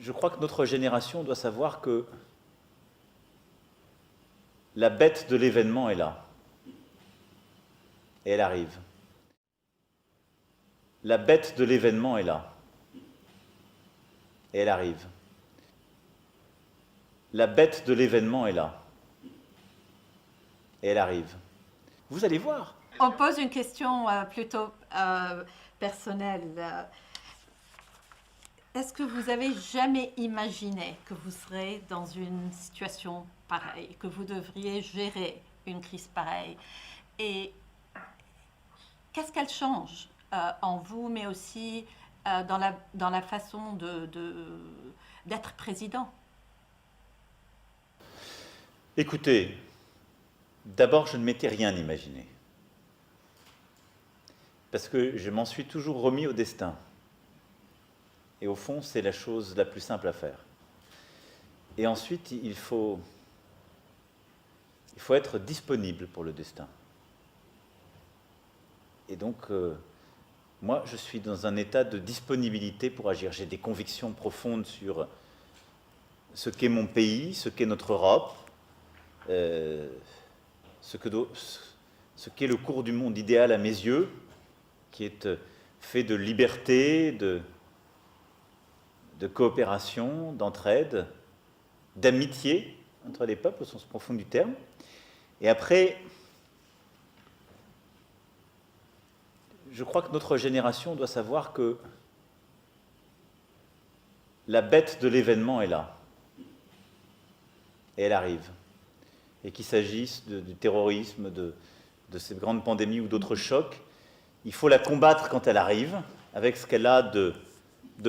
Je crois que notre génération doit savoir que la bête de l'événement est là. Et elle arrive. La bête de l'événement est là. Et elle arrive. La bête de l'événement est là. Et elle arrive. Vous allez voir. On pose une question plutôt personnelle. Est-ce que vous avez jamais imaginé que vous serez dans une situation pareille, que vous devriez gérer une crise pareille? Et qu'est-ce qu'elle change en vous, mais aussi dans la façon d'être président? Écoutez, d'abord, je ne m'étais rien imaginé. Parce que je m'en suis toujours remis au destin. Et au fond, c'est la chose la plus simple à faire. Et ensuite, il faut être disponible pour le destin. Et donc, moi, je suis dans un état de disponibilité pour agir. J'ai des convictions profondes sur ce qu'est mon pays, ce qu'est notre Europe, ce qu'est le cours du monde idéal à mes yeux, qui est fait de liberté, de coopération, d'entraide, d'amitié entre les peuples au sens profond du terme. Et après, je crois que notre génération doit savoir que la bête de l'événement est là. Et elle arrive. Et qu'il s'agisse du terrorisme, de cette grande pandémie ou d'autres chocs, il faut la combattre quand elle arrive, avec ce qu'elle a de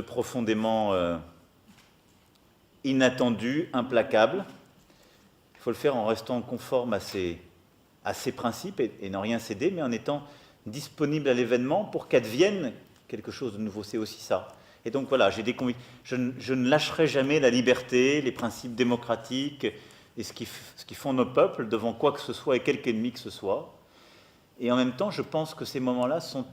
profondément inattendu, implacable. Il faut le faire en restant conforme à ses principes et n'en rien céder, mais en étant disponible à l'événement pour qu'advienne quelque chose de nouveau. C'est aussi ça. Et donc voilà, j'ai des convictions. Je ne lâcherai jamais la liberté, les principes démocratiques et ce qui font nos peuples devant quoi que ce soit et quelque ennemi que ce soit. Et en même temps, je pense que ces moments-là sont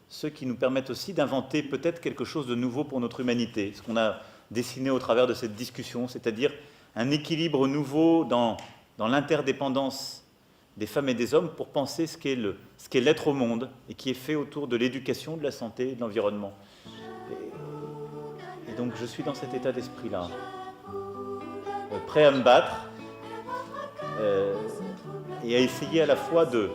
ceux qui nous permettent aussi d'inventer peut-être quelque chose de nouveau pour notre humanité. Ce qu'on a dessiné au travers de cette discussion, c'est-à-dire un équilibre nouveau dans l'interdépendance des femmes et des hommes pour penser ce qu'est l'être au monde et qui est fait autour de l'éducation, de la santé et de l'environnement. Et donc je suis dans cet état d'esprit-là, prêt à me battre et à essayer à la fois de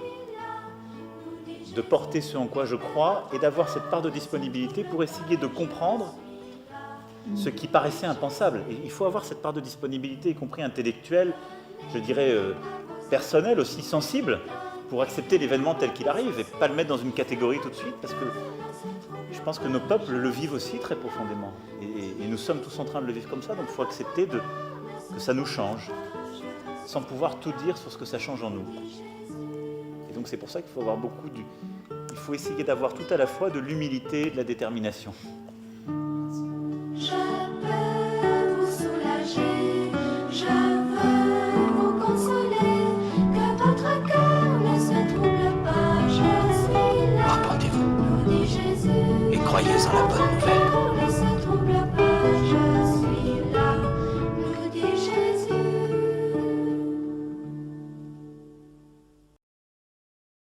porter ce en quoi je crois et d'avoir cette part de disponibilité pour essayer de comprendre ce qui paraissait impensable. Et il faut avoir cette part de disponibilité, y compris intellectuelle, je dirais personnelle, aussi sensible, pour accepter l'événement tel qu'il arrive et pas le mettre dans une catégorie tout de suite, parce que je pense que nos peuples le vivent aussi très profondément. Et nous sommes tous en train de le vivre comme ça, donc il faut accepter que ça nous change, sans pouvoir tout dire sur ce que ça change en nous. Et donc c'est pour ça qu'il faut avoir il faut essayer d'avoir tout à la fois de l'humilité et de la détermination. Je peux vous soulager, je veux vous consoler, que votre cœur ne se trouble pas, je suis là, Repentez-vous nous dit Jésus, et croyez en la bonne nouvelle.